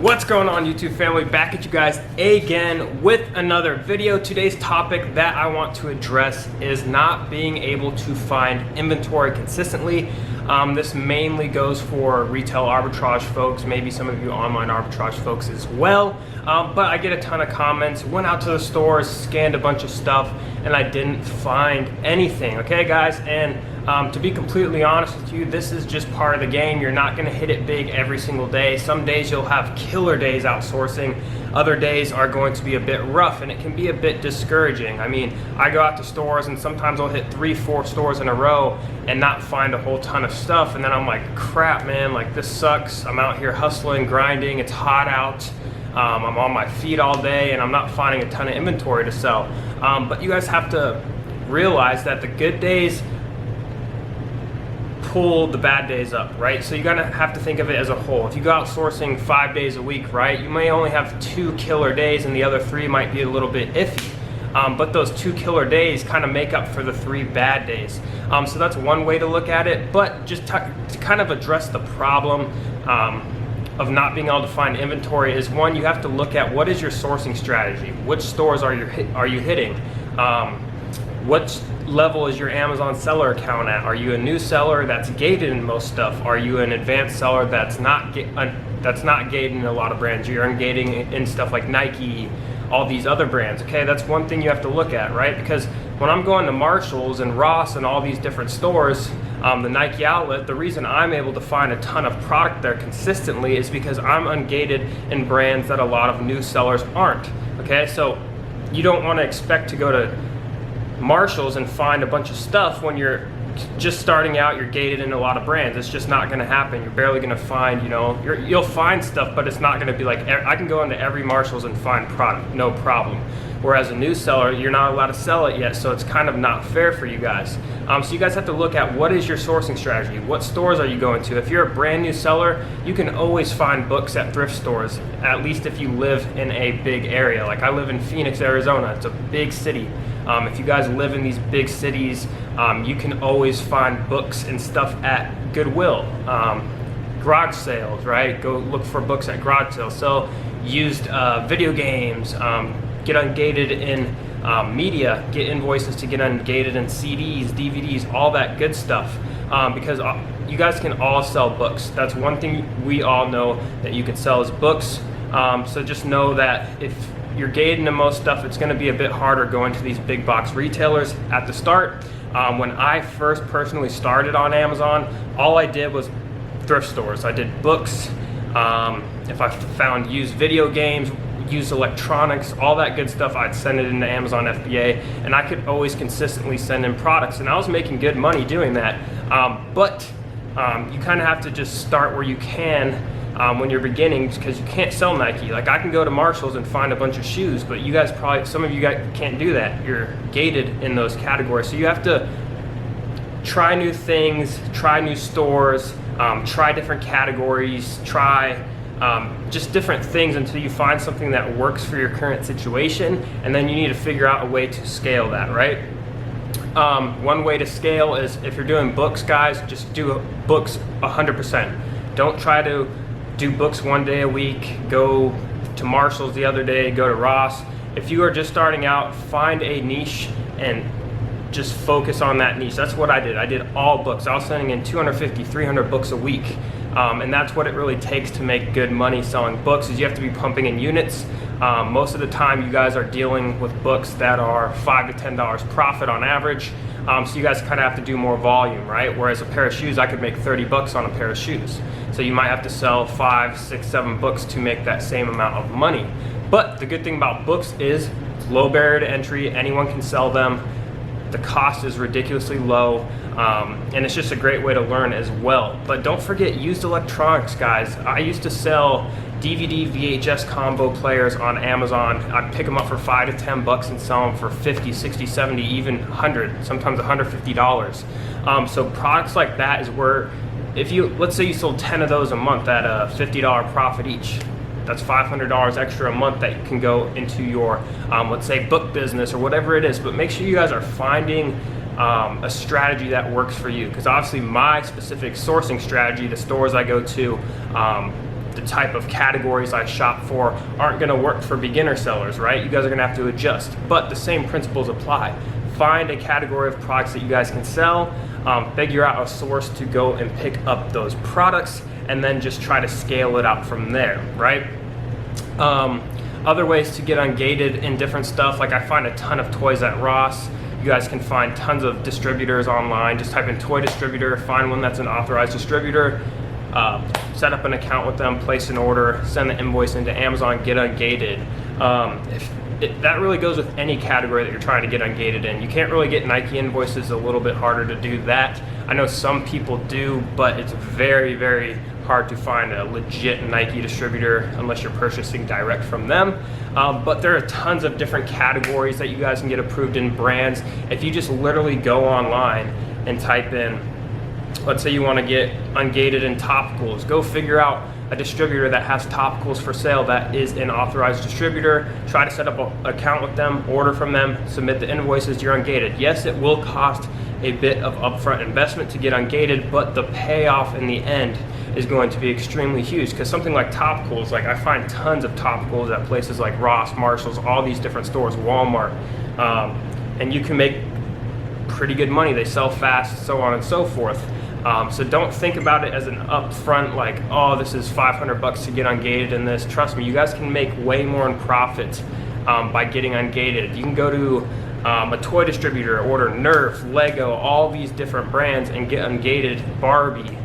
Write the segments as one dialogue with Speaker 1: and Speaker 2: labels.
Speaker 1: What's going on, YouTube family? Back at you guys again with another video. Today's topic that I want to address is not being able to find inventory consistently. This mainly goes for retail arbitrage folks, maybe some of you online arbitrage folks as well. But I get a ton of comments, went out to the stores, scanned a bunch of stuff, and I didn't find anything, okay guys? And to be completely honest with you, this is just part of the game. You're not gonna hit it big every single day. Some days you'll have killer days outsourcing. Other days are going to be a bit rough, and it can be a bit discouraging. I mean, I go out to stores and sometimes I'll hit 3-4 stores in a row and not find a whole ton of stuff. And then I'm like, crap, man, like this sucks. I'm out here hustling, grinding, it's hot out. I'm on my feet all day and I'm not finding a ton of inventory to sell. But you guys have to realize that the good days pull the bad days up, right? So you gotta have to think of it as a whole. If you go out sourcing 5 days a week, right, you may only have 2 killer days and the other 3 might be a little bit iffy. But those 2 killer days kind of make up for the 3 bad days. So that's one way to look at it. But just to kind of address the problem of not being able to find inventory is, one, you have to look at what is your sourcing strategy. Which stores are you hitting? What level is your Amazon seller account at? Are you a new seller that's gated in most stuff? Are you an advanced seller that's not gated in a lot of brands? You're ungating in stuff like Nike, all these other brands, okay? That's one thing you have to look at, right? Because when I'm going to Marshalls and Ross and all these different stores, the Nike outlet, the reason I'm able to find a ton of product there consistently is because I'm ungated in brands that a lot of new sellers aren't, okay? So you don't want to expect to go to Marshalls and find a bunch of stuff when you're just starting out. You're gated in a lot of brands. It's just not going to happen. You're barely going to find, you'll find stuff, but it's not going to be like, I can go into every Marshalls and find product, no problem. Whereas a new seller, you're not allowed to sell it yet, so it's kind of not fair for you guys. So you guys have to look at what is your sourcing strategy. What stores are you going to? If you're a brand new seller, you can always find books at thrift stores, at least if you live in a big area. Like I live in Phoenix, Arizona. It's a big city. If you guys live in these big cities, you can always find books and stuff at Goodwill. Garage sales, right? Go look for books at garage sales. Sell used video games, get ungated in media, get invoices to get ungated in CDs, DVDs, all that good stuff. Because you guys can all sell books. That's one thing we all know that you can sell is books. So just know that if you're gated into most stuff, it's going to be a bit harder going to these big box retailers at the start. When I first personally started on Amazon, all I did was thrift stores. I did books. If I found used video games, used electronics, all that good stuff, I'd send it into Amazon FBA, and I could always consistently send in products, and I was making good money doing that. But you kind of have to just start where you can when you're beginning, because you can't sell Nike. Like I can go to Marshalls and find a bunch of shoes, but you guys probably, some of you guys can't do that. You're gated in those categories. So you have to try new things, try new stores, try different categories, try just different things until you find something that works for your current situation, and then you need to figure out a way to scale that, right? One way to scale is if you're doing books, guys, just do books 100%. Don't try to do books one day a week, go to Marshalls the other day, go to Ross. If you are just starting out, find a niche and just focus on that niche. That's what I did. I did all books. I was sending in 250, 300 books a week. And that's what it really takes to make good money selling books, is you have to be pumping in units. Most of the time you guys are dealing with books that are $5 to $10 profit on average. So you guys kind of have to do more volume, right? Whereas a pair of shoes, I could make 30 bucks on a pair of shoes. So you might have to sell 5, 6, 7 books to make that same amount of money. But the good thing about books is it's low barrier to entry. Anyone can sell them. The cost is ridiculously low, and it's just a great way to learn as well. But don't forget used electronics, guys. I used to sell DVD VHS combo players on Amazon. I'd pick them up for 5 to 10 bucks and sell them for 50, 60, 70, even 100, sometimes $150. So products like that is where, if you, let's say you sold 10 of those a month at a $50 profit each, that's $500 extra a month that can go into your, let's say, book business or whatever it is. But make sure you guys are finding a strategy that works for you, because obviously my specific sourcing strategy, the stores I go to, the type of categories I shop for aren't going to work for beginner sellers, right? You guys are going to have to adjust, but the same principles apply. Find a category of products that you guys can sell, figure out a source to go and pick up those products, and then just try to scale it out from there, right? Other ways to get ungated in different stuff, like I find a ton of toys at Ross. You guys can find tons of distributors online. Just type in toy distributor, find one that's an authorized distributor, set up an account with them, place an order, send the invoice into Amazon, get ungated. That really goes with any category that you're trying to get ungated in. You can't really get Nike invoices, a little bit harder to do that. I know some people do, but it's very, very hard to find a legit Nike distributor unless you're purchasing direct from them. But there are tons of different categories that you guys can get approved in, brands. If you just literally go online and type in, let's say you want to get ungated in topicals, go figure out a distributor that has topicals for sale that is an authorized distributor, try to set up an account with them, order from them, submit the invoices, you're ungated. Yes, it will cost a bit of upfront investment to get ungated, but the payoff in the end is going to be extremely huge, because something like topicals, like I find tons of topicals at places like Ross, Marshalls, all these different stores, Walmart, and you can make pretty good money. They sell fast, so on and so forth. So don't think about it as an upfront, like, oh, this is $500 to get ungated in this. Trust me, you guys can make way more in profit by getting ungated. You can go to a toy distributor, order Nerf, Lego, all these different brands, and get ungated. Barbie,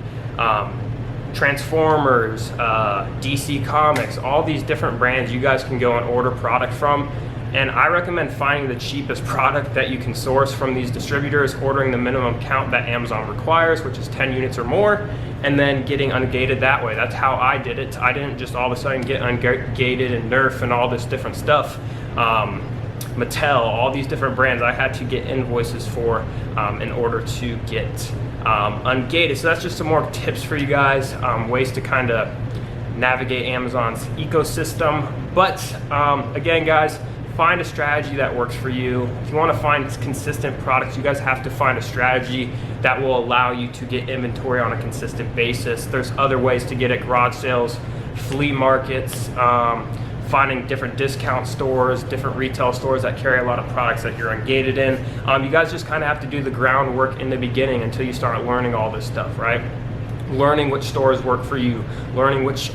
Speaker 1: Transformers, DC Comics, all these different brands you guys can go and order product from. And I recommend finding the cheapest product that you can source from these distributors, ordering the minimum count that Amazon requires, which is 10 units or more, and then getting ungated that way. That's how I did it. I didn't just all of a sudden get ungated and Nerf and all this different stuff. Mattel, all these different brands I had to get invoices for in order to get ungated. So that's just some more tips for you guys, ways to kind of navigate Amazon's ecosystem. But again, guys, find a strategy that works for you. If you want to find consistent products, you guys have to find a strategy that will allow you to get inventory on a consistent basis. There's other ways to get it: garage sales, flea markets, finding different discount stores, different retail stores that carry a lot of products that you're ungated in. You guys just kind of have to do the groundwork in the beginning until you start learning all this stuff, right? Learning which stores work for you, learning which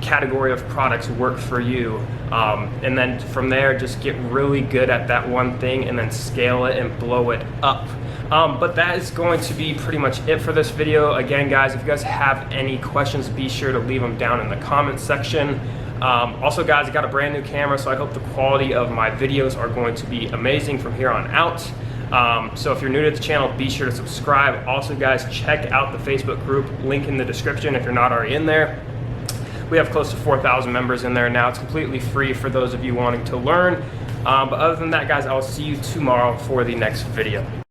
Speaker 1: category of products work for you, and then from there just get really good at that one thing and then scale it and blow it up. But that is going to be pretty much it for this video. Again, guys, if you guys have any questions, be sure to leave them down in the comments section. Also, guys, I got a brand new camera, so I hope the quality of my videos are going to be amazing from here on out. So if you're new to the channel, be sure to subscribe. Also, guys, check out the Facebook group, link in the description if you're not already in there. We have close to 4,000 members in there now. It's completely free for those of you wanting to learn. But other than that, guys, I'll see you tomorrow for the next video.